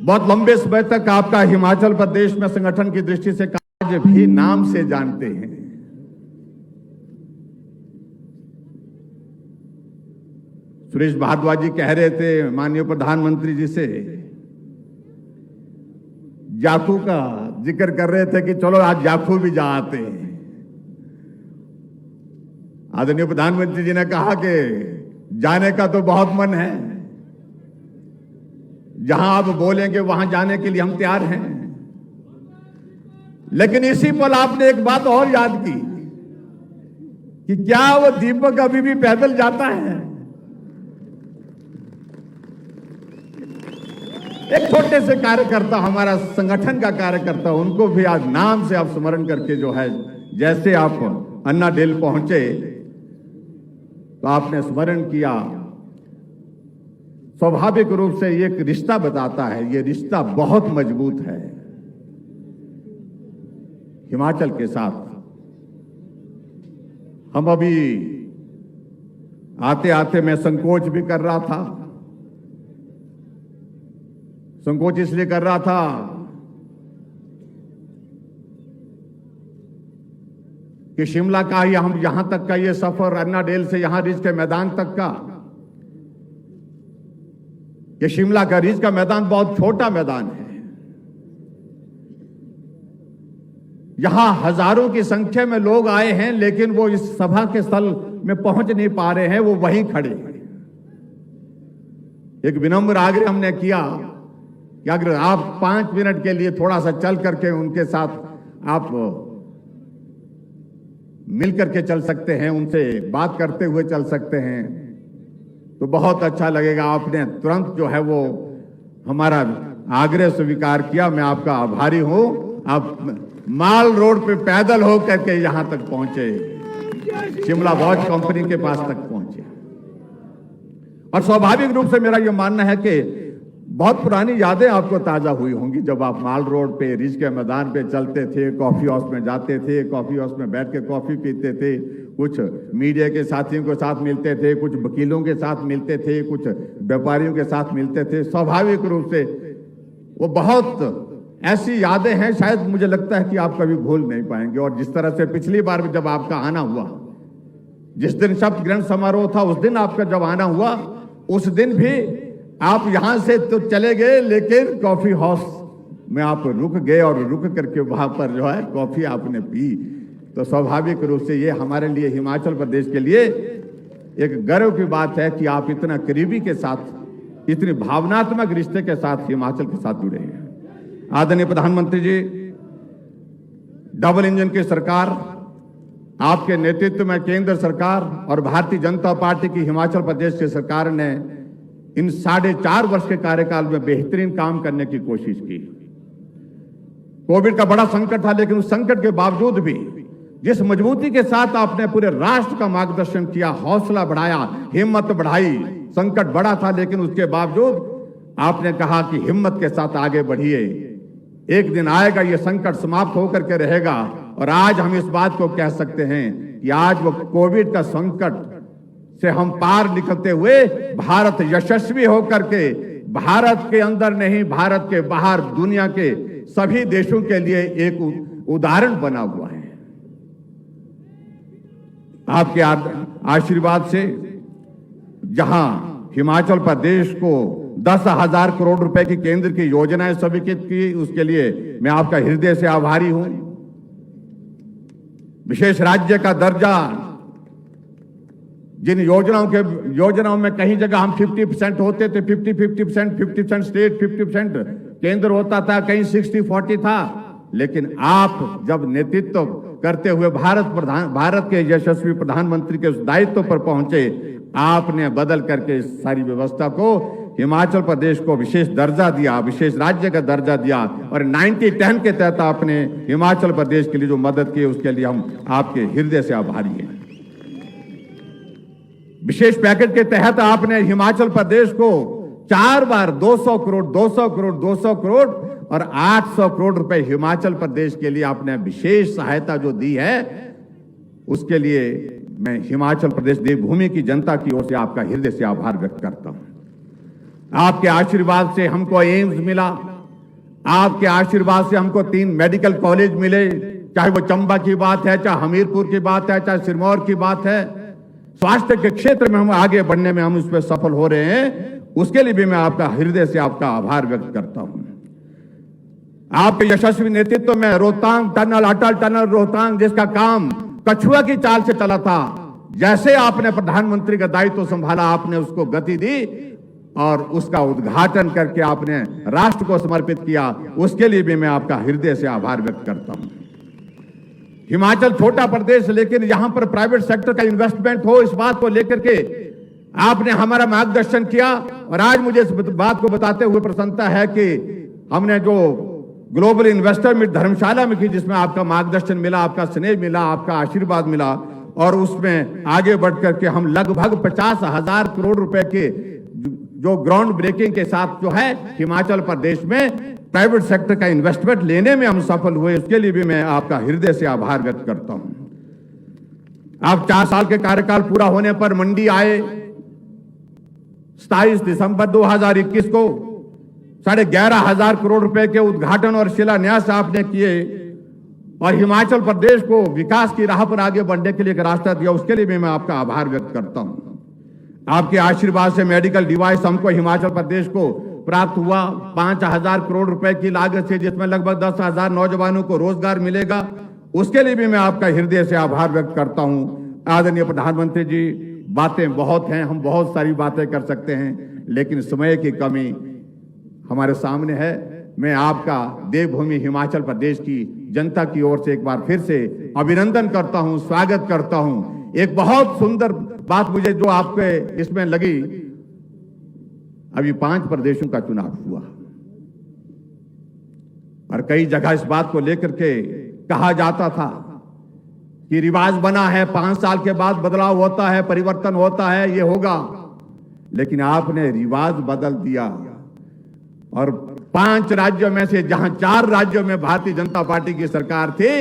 बहुत लंबे समय तक आपका हिमाचल प्रदेश में संगठन की दृष्टि से आज भी नाम से जानते हैं। सुरेश भारद्वाज जी कह रहे थे माननीय प्रधानमंत्री जी से, जाखू का जिक्र कर रहे थे कि चलो आज जाखू भी जा आते हैं। आदरणीय प्रधानमंत्री जी ने कहा कि जाने का तो बहुत मन है, जहां आप बोलेंगे वहां जाने के लिए हम तैयार हैं। लेकिन इसी पल आपने एक बात और याद की कि क्या वो दीपक अभी भी पैदल जाता है? एक छोटे से कार्यकर्ता, हमारा संगठन का कार्यकर्ता, उनको भी आज नाम से आप स्मरण करके जो है, जैसे आप अन्ना डेल पहुंचे तो आपने स्मरण किया। स्वाभाविक रूप से एक रिश्ता बताता है, ये रिश्ता बहुत मजबूत है हिमाचल के साथ। हम अभी आते आते मैं संकोच भी कर रहा था। संकोच इसलिए कर रहा था कि शिमला का ही हम यहां तक का ये सफर, अन्ना डेल से यहां रिज के मैदान तक का, ये शिमला का रिज का मैदान बहुत छोटा मैदान है। यहां हजारों की संख्या में लोग आए हैं, लेकिन वो इस सभा के स्थल में पहुंच नहीं पा रहे हैं, वो वहीं खड़े हैं। एक विनम्र आग्रह हमने किया कि अगर आप 5 मिनट के लिए थोड़ा सा चल करके उनके साथ आप मिल करके चल सकते हैं, उनसे बात करते हुए चल सकते हैं, तो बहुत अच्छा लगेगा। आपने तुरंत जो है वो हमारा आग्रह स्वीकार किया। मैं आपका आभारी हूं। आप माल रोड पे पैदल हो करके यहां तक पहुंचे, शिमला वॉच कंपनी के पास तक पहुंचे। और स्वाभाविक रूप से मेरा यह मानना है कि बहुत पुरानी यादें आपको ताजा हुई होंगी जब आप माल रोड पे रिज के मैदान पे चलते थे, कॉफी हाउस में जाते थे, कॉफी हाउस में बैठ के कॉफी पीते थे, कुछ मीडिया के साथियों के साथ मिलते थे, कुछ वकीलों के साथ मिलते थे, कुछ व्यापारियों के साथ मिलते थे। स्वाभाविक रूप से वो बहुत ऐसी यादें हैं, शायद मुझे लगता है कि आप कभी भूल नहीं पाएंगे। और जिस तरह से पिछली बार जब आपका आना हुआ, जिस दिन शपथ ग्रहण समारोह था, उस दिन आपका जब आना हुआ, उस दिन भी आप यहां से तो चले गए, लेकिन कॉफी हाउस में आप रुक गए और रुक करके वहां पर जो है कॉफी आपने पी। तो स्वाभाविक रूप से ये हमारे लिए, हिमाचल प्रदेश के लिए एक गर्व की बात है कि आप इतना करीबी के साथ, इतनी भावनात्मक रिश्ते के साथ हिमाचल के साथ जुड़े हैं। आदरणीय प्रधानमंत्री जी, डबल इंजन की सरकार, आपके नेतृत्व में केंद्र सरकार और भारतीय जनता पार्टी की हिमाचल प्रदेश की सरकार ने इन 4.5 वर्ष के कार्यकाल में बेहतरीन काम करने की कोशिश की। कोविड का बड़ा संकट था, लेकिन उस संकट के बावजूद भी जिस मजबूती के साथ आपने पूरे राष्ट्र का मार्गदर्शन किया, हौसला बढ़ाया, हिम्मत बढ़ाई। संकट बड़ा था, लेकिन उसके बावजूद आपने कहा कि हिम्मत के साथ आगे बढ़िए, एक दिन आएगा ये संकट समाप्त होकर के रहेगा। और आज हम इस बात को कह सकते हैं कि आज वो कोविड का संकट से हम पार निकलते हुए भारत यशस्वी होकर के, भारत के अंदर नहीं, भारत के बाहर दुनिया के सभी देशों के लिए एक उदाहरण बना हुआ है। आपके आशीर्वाद से जहां हिमाचल प्रदेश को 10,000 करोड़ रुपए की केंद्र की योजनाएं स्वीकृत की, उसके लिए मैं आपका हृदय से आभारी हूं। विशेष राज्य का दर्जा, जिन योजनाओं में कहीं जगह हम 50% होते थे, 50% स्टेट, 50% केंद्र होता था, कहीं 60-40 था। लेकिन आप जब नेतृत्व करते हुए भारत के यशस्वी प्रधानमंत्री के उस दायित्व पर पहुंचे, आपने बदल करके इस सारी व्यवस्था को, हिमाचल प्रदेश को विशेष दर्जा दिया, विशेष राज्य का दर्जा दिया। और 90-10 के तहत आपने हिमाचल प्रदेश के लिए जो मदद की, उसके लिए हम आपके हृदय से आभारी हैं। विशेष पैकेज के तहत आपने हिमाचल प्रदेश को 4 बार 200 करोड़, 200 करोड़, 200 करोड़ और 800 करोड़ रुपए हिमाचल प्रदेश के लिए आपने विशेष सहायता जो दी है, उसके लिए मैं हिमाचल प्रदेश देवभूमि की जनता की ओर से आपका हृदय से आभार व्यक्त करता हूं। आपके आशीर्वाद से हमको एम्स मिला, आपके आशीर्वाद से हमको 3 मेडिकल कॉलेज मिले, चाहे वो चंबा की बात है, चाहे हमीरपुर की बात है, चाहे सिरमौर की बात है। स्वास्थ्य के क्षेत्र में हम आगे बढ़ने में हम उस पर सफल हो रहे हैं, उसके लिए भी मैं आपका हृदय से आपका आभार व्यक्त करता हूं। आपके यशस्वी नेतृत्व में रोहतांग टनल, अटल टनल रोहतांग, जिसका काम कछुआ की चाल से चला था, जैसे आपने प्रधानमंत्री का दायित्व संभाला, आपने उसको गति दी और उसका उद्घाटन करके आपने राष्ट्र को समर्पित किया, उसके लिए भी मैं आपका हृदय से आभार व्यक्त करता हूं। हिमाचल छोटा प्रदेश, लेकिन यहां पर प्राइवेट सेक्टर का इन्वेस्टमेंट हो, इस बात को लेकर के आपने हमारा मार्गदर्शन किया। और आज मुझे इस बात को बताते हुए प्रसन्नता है कि हमने जो ग्लोबल इन्वेस्टर मीट धर्मशाला में की, जिसमें आपका मार्गदर्शन मिला, आपका स्नेह मिला, आपका आशीर्वाद मिला, और उसमें आगे बढ़कर के हम लगभग 50,000 करोड़ रुपए के जो ग्राउंड ब्रेकिंग के साथ जो है हिमाचल प्रदेश में प्राइवेट सेक्टर का इन्वेस्टमेंट लेने में हम सफल हुए, उसके लिए भी मैं आपका हृदय से आभार व्यक्त करता हूं। आप 4 साल के कार्यकाल पूरा होने पर मंडी आए। 27 दिसंबर 2021 को 11,500 करोड़ रुपए के उद्घाटन और शिलान्यास आपने किए और हिमाचल प्रदेश को विकास की राह पर आगे बढ़ने के लिए एक रास्ता दिया, उसके लिए भी मैं आपका आभार व्यक्त करता हूं। आपके आशीर्वाद से मेडिकल डिवाइस हमको हिमाचल प्रदेश को प्राप्त हुआ 5,000 करोड़ रुपए की लागत से, जिसमें लगभग 10,000 नौजवानों को रोजगार मिलेगा, उसके लिए भी मैं आपका हृदय से आभार व्यक्त करता हूं। आदरणीय प्रधानमंत्री जी, बातें बहुत हैं, हम बहुत सारी बातें कर सकते हैं, लेकिन समय की कमी हमारे सामने है। मैं आपका देवभूमि हिमाचल प्रदेश की जनता की ओर से एक बार फिर से अभिनंदन करता हूं, स्वागत करता हूं। एक बहुत सुंदर बात मुझे जो आपके इसमें लगी, अभी 5 प्रदेशों का चुनाव हुआ और कई जगह इस बात को लेकर के कहा जाता था कि रिवाज बना है, 5 साल के बाद बदलाव होता है, परिवर्तन होता है, ये होगा। लेकिन आपने रिवाज बदल दिया और 5 राज्यों में से जहां 4 राज्यों में भारतीय जनता पार्टी की सरकार थी,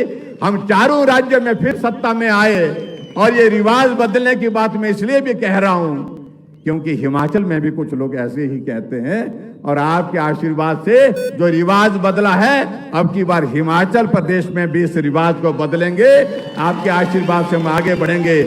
हम चारों राज्यों में फिर सत्ता में आए। और ये रिवाज बदलने की बात मैं इसलिए भी कह रहा हूं क्योंकि हिमाचल में भी कुछ लोग ऐसे ही कहते हैं, और आपके आशीर्वाद से जो रिवाज बदला है, अब की बार हिमाचल प्रदेश में भी इस रिवाज को बदलेंगे। आपके आशीर्वाद से हम आगे बढ़ेंगे।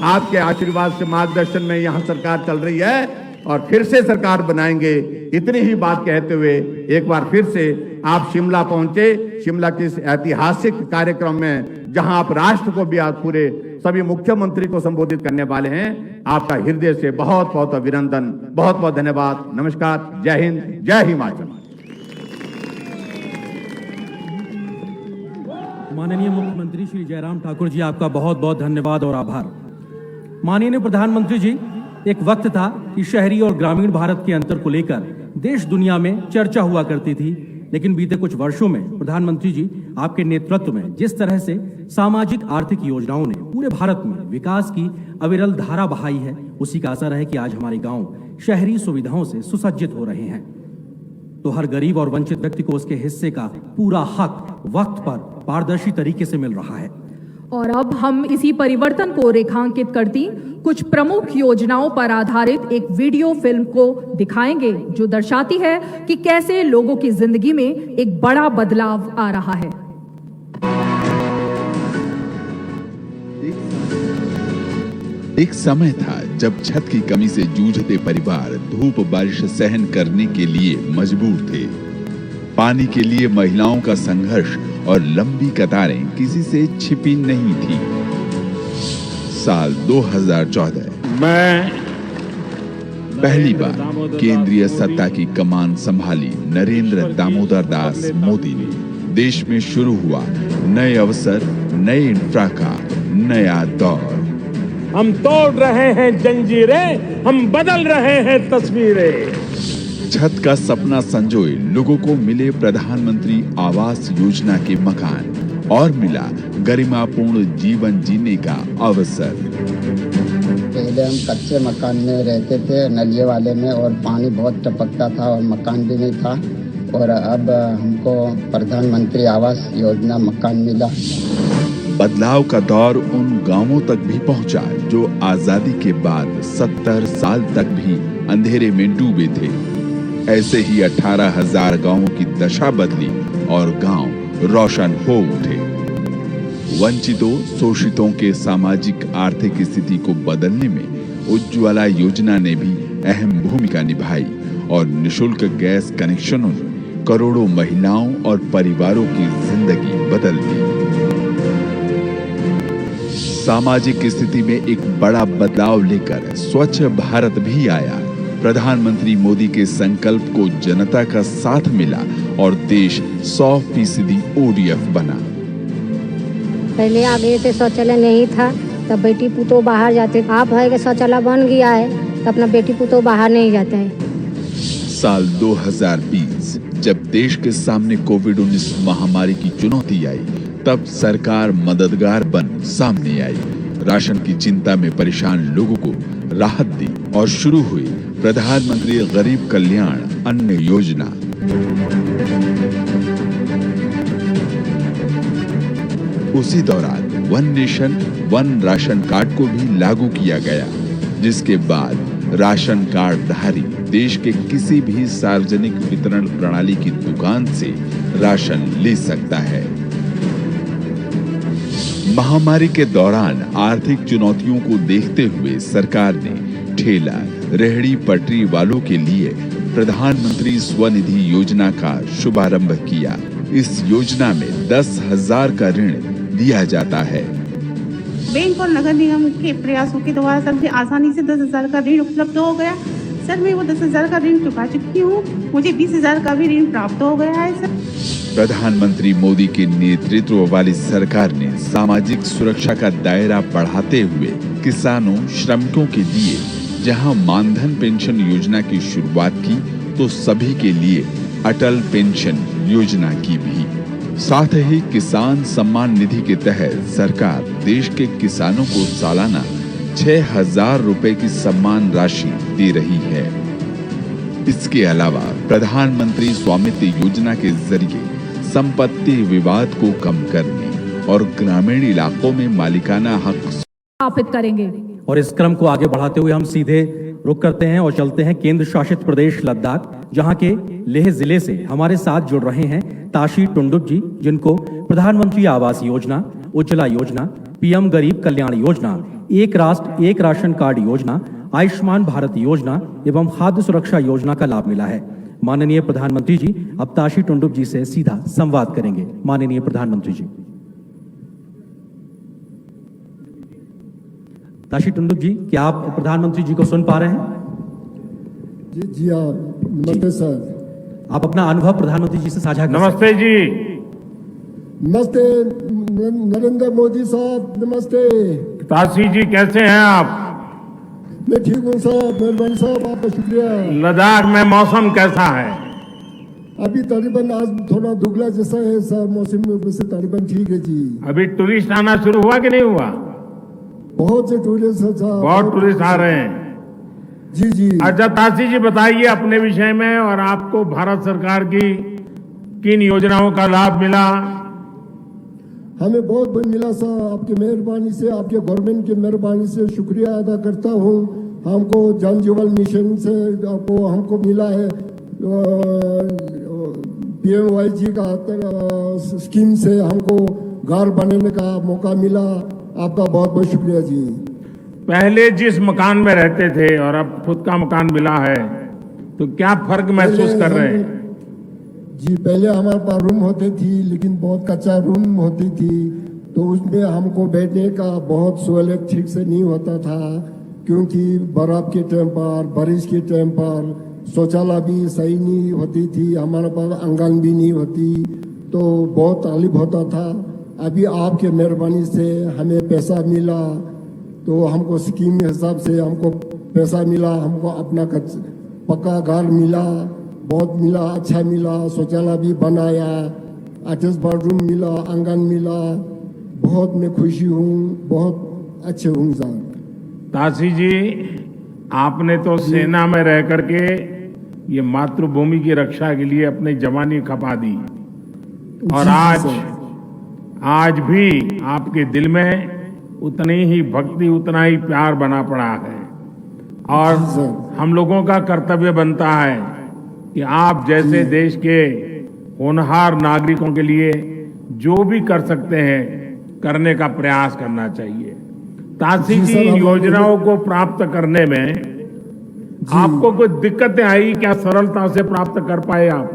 आपके आशीर्वाद से मार्गदर्शन में यहां सरकार चल रही है और फिर से सरकार बनाएंगे। इतनी ही बात कहते हुए एक बार फिर से आप शिमला पहुंचे। शिमला के इस ऐतिहासिक कार्यक्रम में जहां आप राष्ट्र को भी आज पूरे सभी मुख्यमंत्री को संबोधित करने वाले हैं, आपका हृदय से बहुत बहुत अभिनंदन, बहुत बहुत धन्यवाद। नमस्कार, जय हिंद, जय हिमाचल। माननीय मुख्यमंत्री श्री जयराम ठाकुर जी, आपका बहुत बहुत धन्यवाद और आभार। माननीय प्रधानमंत्री जी, एक वक्त था कि शहरी और ग्रामीण भारत के अंतर को लेकर देश दुनिया में चर्चा हुआ करती थी, लेकिन बीते कुछ वर्षों में प्रधानमंत्री जी आपके नेतृत्व में जिस तरह से सामाजिक आर्थिक योजनाओं ने पूरे भारत में विकास की अविरल धारा बहाई है, उसी का असर है कि आज हमारे गांव शहरी सुविधाओं से सुसज्जित हो रहे हैं। तो हर गरीब और वंचित व्यक्ति को उसके हिस्से का पूरा हक वक्त पर पारदर्शी तरीके से मिल रहा है। और अब हम इसी परिवर्तन को रेखांकित करती कुछ प्रमुख योजनाओं पर आधारित एक वीडियो फिल्म को दिखाएंगे, जो दर्शाती है कि कैसे लोगों की जिंदगी में एक बड़ा बदलाव आ रहा है। एक समय था जब छत की कमी से जूझते परिवार धूप बारिश सहन करने के लिए मजबूर थे। पानी के लिए महिलाओं का संघर्ष और लंबी कतारें किसी से छिपी नहीं थी। साल 2014 मैं पहली बार केंद्रीय सत्ता की कमान संभाली नरेंद्र दामोदर दास मोदी ने देश में शुरू हुआ नए अवसर, नए इंफ्रा का नया दौर। हम तोड़ रहे हैं जंजीरें, हम बदल रहे हैं तस्वीरें। छत का सपना संजोए लोगों को मिले प्रधानमंत्री आवास योजना के मकान और मिला गरिमापूर्ण जीवन जीने का अवसर। पहले हम कच्चे मकान में रहते थे, नलिये वाले में, और पानी बहुत टपकता था और मकान भी नहीं था। और अब हमको प्रधानमंत्री आवास योजना मकान मिला। बदलाव का दौर उन गांवों तक भी पहुंचा जो आजादी के बाद 70 साल तक भी अंधेरे में डूबे थे। ऐसे ही 18,000 गांवों की दशा बदली और गांव रोशन हो उठे। वंचितों शोषितों के सामाजिक आर्थिक स्थिति को बदलने में उज्ज्वला योजना ने भी अहम भूमिका निभाई और निशुल्क गैस कनेक्शनों ने करोड़ों महिलाओं और परिवारों की जिंदगी बदल दी। सामाजिक स्थिति में एक बड़ा बदलाव लेकर स्वच्छ भारत भी आया। प्रधानमंत्री मोदी के संकल्प को जनता का साथ मिला और देश 100% ODF बना। पहले आ गए थे, शौचालय नहीं था, तब बेटी पुतो बाहर जाते। आप है कि शौचालय बन गया है तो अपना बेटी पुतो बाहर नहीं जाते हैं। साल 2020 जब देश के सामने कोविड-19 महामारी की चुनौती आई, तब सरकार मददगार बन सामने आई। राशन की चिंता में परेशान लोगों को राहत दी और शुरू हुई प्रधानमंत्री गरीब कल्याण अन्न योजना। उसी दौरान one nation one ration card को भी लागू किया गया, जिसके बाद राशन कार्ड धारी देश के किसी भी सार्वजनिक वितरण प्रणाली की दुकान से राशन ले सकता है। महामारी के दौरान आर्थिक चुनौतियों को देखते हुए सरकार ने ठेला रेहड़ी पटरी वालों के लिए प्रधानमंत्री स्वनिधि योजना का शुभारंभ किया। इस योजना में 10,000 का ऋण दिया जाता है। बैंक और नगर निगम के प्रयासों के द्वारा सबसे आसानी से 10,000 का ऋण उपलब्ध हो गया। सर मैं वो 10,000 का ऋण चुका चुकी हूँ, मुझे 20,000 का भी ऋण प्राप्त हो गया है। सर प्रधानमंत्री मोदी के नेतृत्व वाली सरकार ने सामाजिक सुरक्षा का दायरा बढ़ाते हुए किसानों श्रमिकों के लिए जहां मानधन पेंशन योजना की शुरुआत की, तो सभी के लिए अटल पेंशन योजना की भी। साथ ही किसान सम्मान निधि के तहत सरकार देश के किसानों को सालाना 6,000 रुपए की सम्मान राशि दे रही है। इसके अलावा प्रधानमंत्री स्वामित्व योजना के जरिए संपत्ति विवाद को कम करने और ग्रामीण इलाकों में मालिकाना हक स्थापित करेंगे। और इस क्रम को आगे बढ़ाते हुए हम सीधे रुक करते हैं और चलते हैं केंद्र शासित प्रदेश लद्दाख, जहां के लेह जिले से हमारे साथ जुड़ रहे हैं ताशी टुंडुप जी, जिनको प्रधानमंत्री आवास योजना, उज्ज्वला योजना, पीएम गरीब कल्याण योजना, एक राष्ट्र एक राशन कार्ड योजना, आयुष्मान भारत योजना एवं खाद्य सुरक्षा योजना का लाभ मिला है। माननीय प्रधानमंत्री जी अब ताशी टुंडुप जी से सीधा संवाद करेंगे। माननीय प्रधानमंत्री जी। ताशी टुंडुप जी, क्या आप प्रधानमंत्री जी को सुन पा रहे हैं? जी हाँ, नमस्ते सर। आप अपना अनुभव प्रधानमंत्री जी से साझा करें। नमस्ते जी। नमस्ते नरेंद्र मोदी साहब, नमस्ते। ताशी जी कैसे हैं आप? मैं ठीक हूँ साहब, मेहरबानी साहब, आपका शुक्रिया। लद्दाख में मौसम कैसा है? अभी तकरीबन आज थोड़ा दुगला जैसा है सर, मौसम में से तकरीबन ठीक है जी। अभी टूरिस्ट आना शुरू हुआ कि नहीं हुआ? बहुत से टूरिस्ट साहब, बहुत टूरिस्ट आ रहे हैं। जी जी। अच्छा ताशी जी बताइए अपने विषय में, और आपको भारत सरकार की किन योजनाओं का लाभ मिला? हमें बहुत मिला सर, आपकी मेहरबानी से, आपके गवर्नमेंट की मेहरबानी से शुक्रिया अदा करता हूँ। हमको जल जीवन मिशन से हमको मिला है, PMYG का स्कीम से हमको घर बनाने का मौका मिला। आपका बहुत बहुत शुक्रिया जी। पहले जिस मकान में रहते थे और अब खुद का मकान मिला है, तो क्या फर्क महसूस कर रहे हैं? जी पहले हमारे पास रूम होती थी, लेकिन बहुत कच्चा रूम होती थी, तो उसमें हमको बैठने का बहुत सहूलियत ठीक से नहीं होता था, क्योंकि बर्फ के टाइम पर, बारिश के टाइम पर शौचालय भी सही नहीं होती थी, हमारे पास आंगन भी नहीं होती, तो बहुत तकलीफ होता था। अभी आपके मेहरबानी से हमें पैसा मिला, तो हमको स्कीम के हिसाब से हमको पैसा मिला, हमको अपना पक्का घर मिला, बहुत मिला, अच्छा मिला, शौचालय भी बनाया, अटैच बाथरूम मिला, आंगन मिला, बहुत मैं खुशी हूँ, बहुत अच्छे हूँ सर। ताशी जी आपने तो सेना में रह करके ये मातृभूमि की रक्षा के लिए अपनी जवानी खपा दी, और आज भी आपके दिल में उतनी ही भक्ति, उतना ही प्यार बना पड़ा है। और हम लोगों का कर्तव्य बनता है कि आप जैसे देश के होनहार नागरिकों के लिए जो भी कर सकते हैं करने का प्रयास करना चाहिए। ताशी जी जी, सर, योजनाओं को प्राप्त करने में आपको कोई दिक्कतें आई क्या? सरलता से प्राप्त कर पाए आप?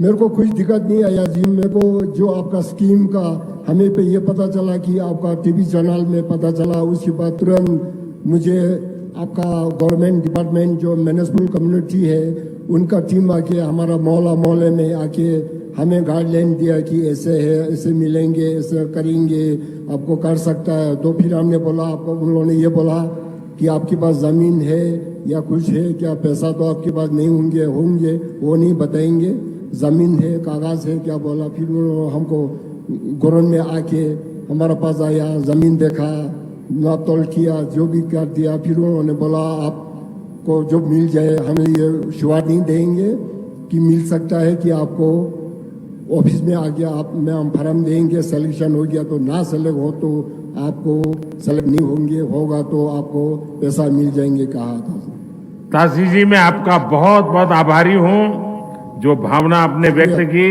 मेरे को कुछ दिक्कत नहीं आया जी। मेरे को जो आपका स्कीम का हमें पे ये पता चला कि आपका टीवी चैनल में पता चला, उसके बाद तुरंत मुझे आपका गवर्नमेंट डिपार्टमेंट जो म्यूनिसिपल कम्युनिटी है उनका टीम आके हमारा मोहल्ले में आके हमें गाइडलाइन दिया कि ऐसे है, ऐसे मिलेंगे, ऐसे करेंगे, आपको कर सकता है। तो फिर हमने बोला, आपको उन लोगों ने ये बोला कि आपके पास ज़मीन है या कुछ है क्या? पैसा तो आपके पास नहीं होंगे वो नहीं बताएंगे। ज़मीन है, कागज़ है क्या? बोला। फिर उन्होंने हमको गोरन में आके हमारा पास आया, ज़मीन देखा, नाप तोल किया, जो भी कर दिया। फिर उन्होंने बोला आपको जो मिल जाए, हमें ये शुरुआत नहीं देंगे कि मिल सकता है कि आपको ऑफिस में आ गया आप में हम फॉर्म देंगे, सिलेक्शन हो गया तो, ना सेलेक्ट हो तो आपको सेलेक्ट नहीं होंगे, होगा तो आपको पैसा मिल जाएंगे कहा था। ताशी जी, मैं आपका बहुत बहुत आभारी हूं जो भावना आपने व्यक्त की,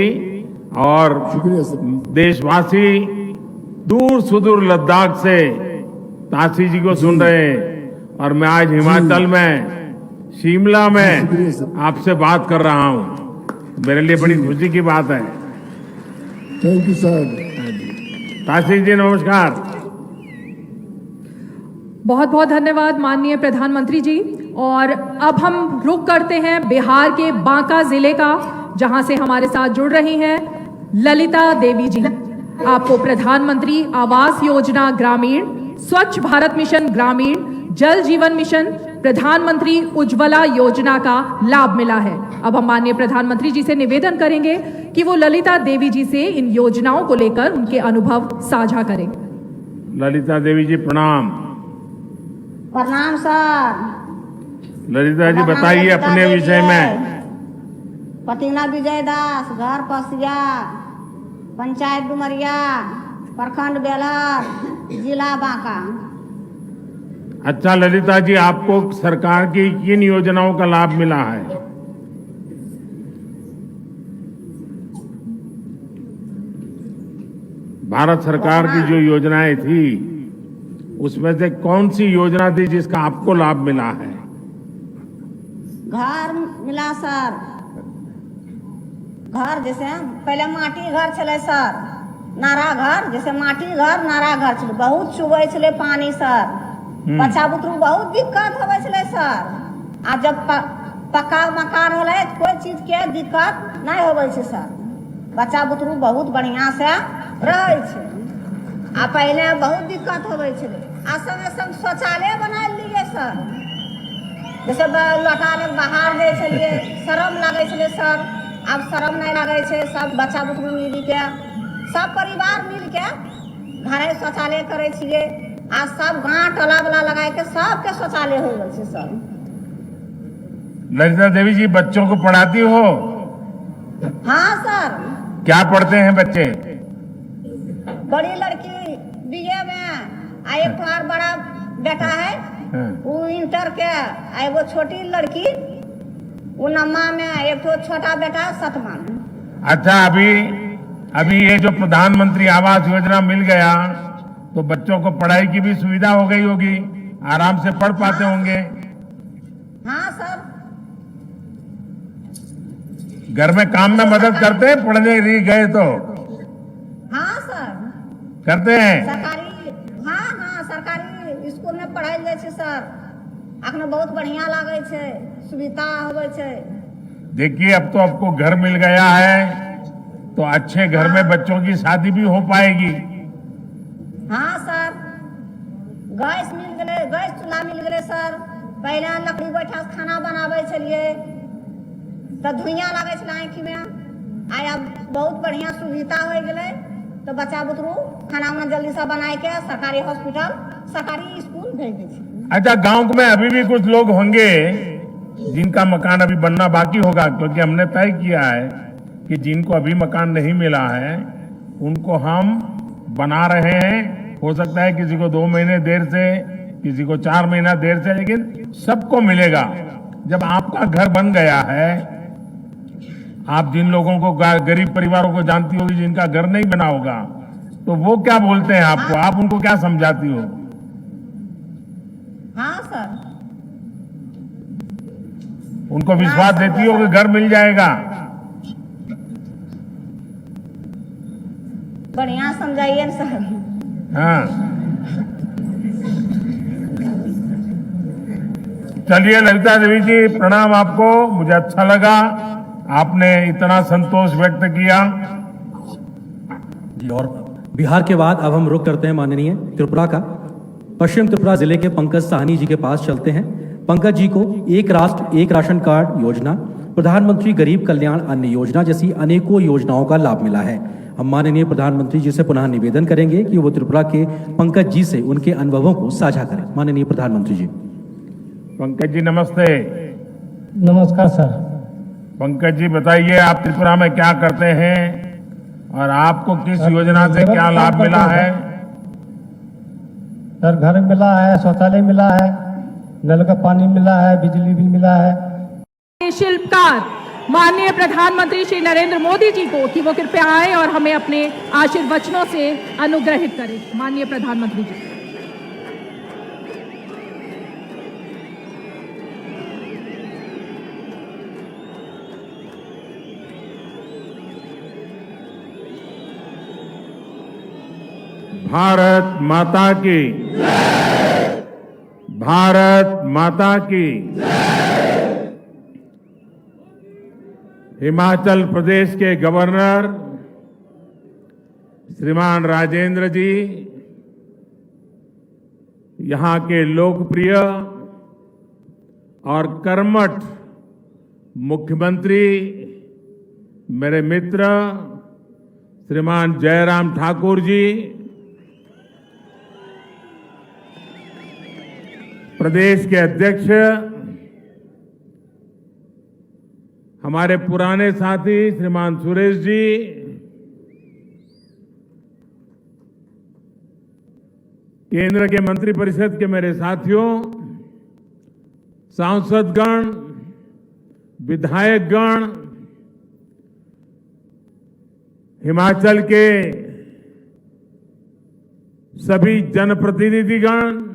और शुक्रिया सर। देशवासी दूर सुदूर लद्दाख से ताशी जी को सुन रहे हैं, और मैं आज हिमाचल में शिमला में शुक्रिया सर। आपसे बात कर रहा हूं। मेरे लिए बड़ी खुशी की बात है। Thank you sir. Tashi ji नमस्कार। बहुत बहुत धन्यवाद माननीय प्रधानमंत्री जी। और अब हम रुख करते हैं बिहार के बांका जिले का, जहां से हमारे साथ जुड़ रही हैं ललिता देवी जी। आपको प्रधानमंत्री आवास योजना ग्रामीण, स्वच्छ भारत मिशन ग्रामीण, जल जीवन मिशन, प्रधानमंत्री उज्ज्वला योजना का लाभ मिला है। अब हम माननीय प्रधानमंत्री जी से निवेदन करेंगे कि वो ललिता देवी जी से इन योजनाओं को लेकर उनके अनुभव साझा करें। ललिता देवी जी प्रणाम। प्रणाम सर। ललिता जी बताइए अपने विषय में। पतिना विजय दास, घर पसिया, पंचायत डुमरिया, प्रखंड बेलहर, जिला बांका। अच्छा ललिता जी, आपको सरकार की किन योजनाओं का लाभ मिला है? भारत सरकार की जो योजनाएं थी उसमें से कौन सी योजना थी जिसका आपको लाभ मिला है? घर मिला सर। घर जैसे पहले माटी घर चले सर, नारा घर, जैसे माटी घर नारा घर चले, बहुत चुबे चले पानी सर। बच्चा बुतरू बहुत दिक्कत होवे चले सर। आ जब पक्का मकान होले कोई चीज के दिक्कत नहीं होवे छे सर। बच्चा बुतरू बहुत बढ़िया से रहे छे। आ पहले बहुत दिक्कत होवे छे। आ संगे संग शौचालय बना लिए सर। जैसे लौटा ले बाहर दे छलिए, शर्म लगे छले सर। अब शर्म नहीं लगे छे। सब बच्चा बुतरू मिल के, सब परिवार मिल के घरे शौचालय करे छिए। आज सब गांव टोला वाला लगा के सबके शौचालय हो गए छे सर। ललिता देवी जी बच्चों को पढ़ाती हो? हाँ सर। क्या पढ़ते हैं बच्चे? बड़ी लड़की बीए में, आ एक तो और बड़ा बेटा है वो इंटर के, आ वो छोटी लड़की वो नम्मा में, एक तो छोटा बेटा सतमा में। अच्छा, अभी ये जो प्रधानमंत्री आवास योजना मिल गया तो बच्चों को पढ़ाई की भी सुविधा हो गई होगी, आराम से पढ़ पाते होंगे। हाँ सर। घर में काम में मदद करते हैं पढ़ने गए तो? हाँ सर करते हैं। सरकारी, हाँ सरकारी स्कूल में पढ़ाई जाए छे सर। अखने बहुत बढ़िया लागे छे, सुविधा होवे छे। देखिए अब तो आपको घर मिल गया है तो अच्छे घर में बच्चों की शादी भी हो पाएगी। हाँ सर। गैस मिल गए, गैस चूल्हा मिल गए सर। पहले लकड़ी बैठा खाना बनावे छलिए तो धुइयां लगे छे आँखि में। आया बहुत बढ़िया सुविधा हो गए तो बच्चा बुतरू खाना उना जल्दी से बनाए के सरकारी हॉस्पिटल, सरकारी स्कूल भेज दे छे। अच्छा, गांव में अभी भी कुछ लोग होंगे जिनका मकान अभी बनना बाकी होगा, क्योंकि हमने तय किया है कि जिनको अभी मकान नहीं मिला है उनको हम बना रहे हैं। हो सकता है किसी को 2 महीने देर से, किसी को 4 महीना देर से, लेकिन सबको मिलेगा। जब आपका घर बन गया है, आप जिन लोगों को गरीब परिवारों को जानती होगी जिनका घर नहीं बना होगा, तो वो क्या बोलते हैं आपको, आप उनको क्या समझाती हो? हाँ सर, उनको विश्वास देती हो कि घर मिल जाएगा? बढ़िया समझाइए ना सर। हाँ, चलिए ललिता देवी जी, प्रणाम आपको। मुझे अच्छा लगा आपने इतना संतोष व्यक्त किया। जी, और बिहार के बाद अब हम रुख करते हैं माननीय त्रिपुरा का। पश्चिम त्रिपुरा जिले के पंकज साहनी जी के पास चलते हैं। पंकज जी को एक राष्ट्र एक राशन कार्ड योजना, प्रधानमंत्री गरीब कल्याण अन्न योजना जैसी अनेकों योजनाओं का लाभ मिला है। हम माननीय प्रधानमंत्री जी से पुनः निवेदन करेंगे कि वो त्रिपुरा के पंकज जी से उनके अनुभवों को साझा करें। माननीय प्रधानमंत्री जी। पंकज जी नमस्ते। नमस्कार सर। पंकज जी बताइए, आप त्रिपुरा में क्या करते हैं और आपको किस योजना से क्या लाभ मिला है? सर घर मिला है, शौचालय मिला है, नल का पानी मिला है, बिजली भी मिला है। शिल्पकार माननीय प्रधानमंत्री श्री नरेंद्र मोदी जी को कि वो कृपया आए और हमें अपने आशीर्वचनों से अनुग्रहित करें। माननीय प्रधानमंत्री जी। भारत माता की, भारत माता की। हिमाचल प्रदेश के गवर्नर श्रीमान राजेंद्र जी, यहां के लोकप्रिय और कर्मठ मुख्यमंत्री मेरे मित्र श्रीमान जयराम ठाकुर जी, प्रदेश के अध्यक्ष हमारे पुराने साथी श्रीमान सुरेश जी, केंद्र के मंत्रिपरिषद के मेरे साथियों, सांसदगण, विधायकगण, हिमाचल के सभी जनप्रतिनिधिगण,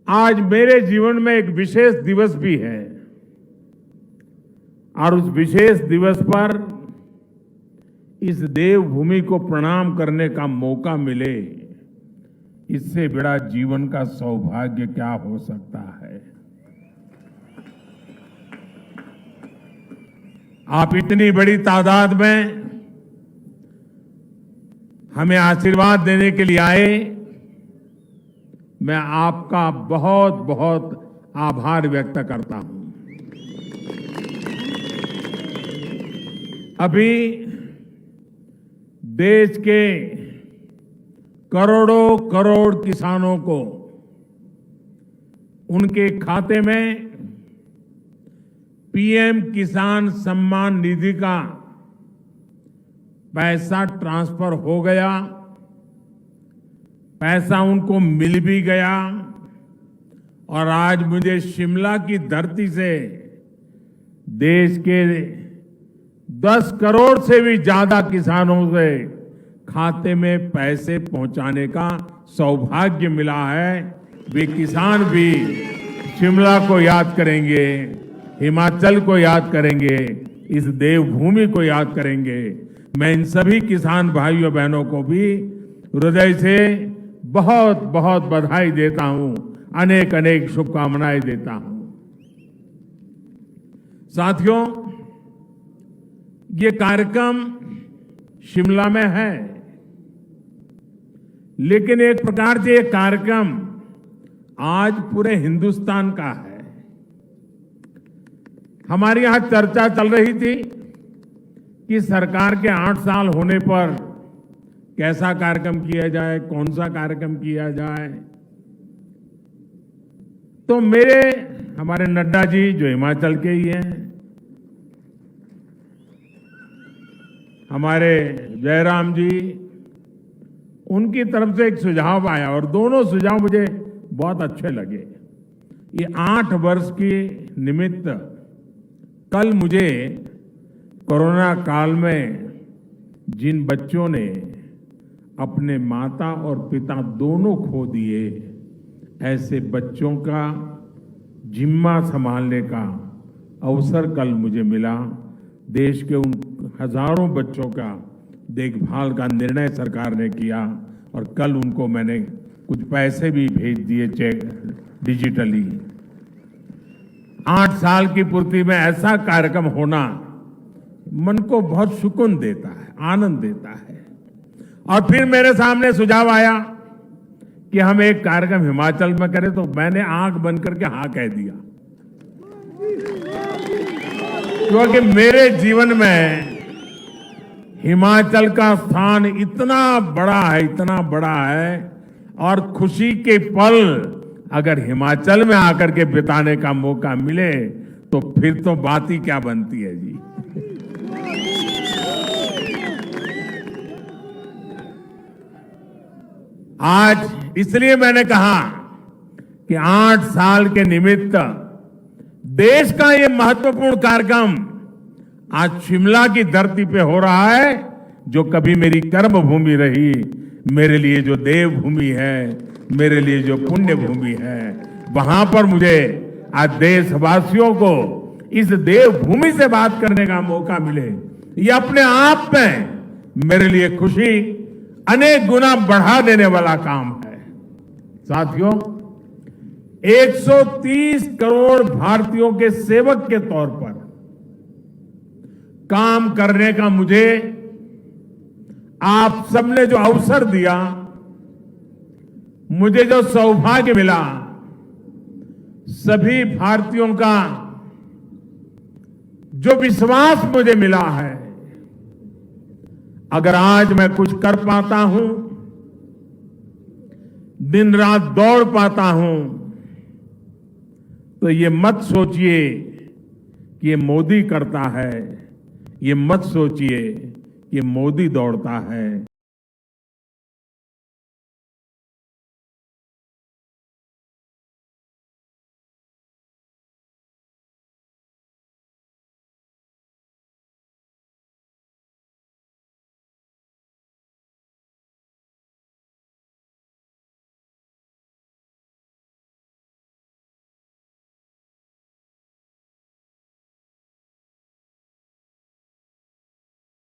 आज मेरे जीवन में एक विशेष दिवस भी है और उस विशेष दिवस पर इस देवभूमि को प्रणाम करने का मौका मिले, इससे बड़ा जीवन का सौभाग्य क्या हो सकता है। आप इतनी बड़ी तादाद में हमें आशीर्वाद देने के लिए आए, मैं आपका बहुत बहुत आभार व्यक्त करता हूं। अभी देश के करोड़ों करोड़ किसानों को उनके खाते में पीएम किसान सम्मान निधि का पैसा ट्रांसफर हो गया, पैसा उनको मिल भी गया और आज मुझे शिमला की धरती से देश के 10 करोड़ से भी ज्यादा किसानों से खाते में पैसे पहुंचाने का सौभाग्य मिला है। वे किसान भी शिमला को याद करेंगे, हिमाचल को याद करेंगे, इस देवभूमि को याद करेंगे। मैं इन सभी किसान भाइयों बहनों को भी हृदय से बहुत बहुत बधाई देता हूं, अनेक अनेक शुभकामनाएं देता हूं। साथियों, ये कार्यक्रम शिमला में है, लेकिन एक प्रकार से ये कार्यक्रम आज पूरे हिंदुस्तान का है। हमारे यहां चर्चा चल रही थी कि सरकार के 8 साल होने पर कैसा कार्यक्रम किया जाए, कौन सा कार्यक्रम किया जाए। तो हमारे नड्डा जी जो हिमाचल के ही हैं, हमारे जयराम जी, उनकी तरफ से एक सुझाव आया और दोनों सुझाव मुझे बहुत अच्छे लगे। ये 8 वर्ष के निमित्त कल मुझे कोरोना काल में जिन बच्चों ने अपने माता और पिता दोनों खो दिए, ऐसे बच्चों का जिम्मा संभालने का अवसर कल मुझे मिला। देश के उन हजारों बच्चों का देखभाल का निर्णय सरकार ने किया और कल उनको मैंने कुछ पैसे भी भेज दिए, चेक डिजिटली। 8 साल की पूर्ति में ऐसा कार्यक्रम होना मन को बहुत सुकून देता है, आनंद देता है। और फिर मेरे सामने सुझाव आया कि हम एक कार्यक्रम हिमाचल में करें, तो मैंने आंख बंद करके हाँ कह दिया, क्योंकि मेरे जीवन में हिमाचल का स्थान इतना बड़ा है और खुशी के पल अगर हिमाचल में आकर के बिताने का मौका मिले तो फिर तो बात ही क्या बनती है जी। आज इसलिए मैंने कहा कि 8 साल के निमित्त देश का ये महत्वपूर्ण कार्यक्रम आज शिमला की धरती पे हो रहा है, जो कभी मेरी कर्म भूमि रही, मेरे लिए जो देवभूमि है, मेरे लिए जो पुण्य भूमि है, वहां पर मुझे आज देशवासियों को इस देवभूमि से बात करने का मौका मिले, ये अपने आप में मेरे लिए खुशी अनेक गुना बढ़ा देने वाला काम है। साथियों, 130 करोड़ भारतीयों के सेवक के तौर पर काम करने का मुझे आप सबने जो अवसर दिया, मुझे जो सौभाग्य मिला, सभी भारतीयों का जो विश्वास मुझे मिला है, अगर आज मैं कुछ कर पाता हूं, दिन रात दौड़ पाता हूं, तो ये मत सोचिए कि ये मोदी करता है, ये मत सोचिए कि मोदी दौड़ता है,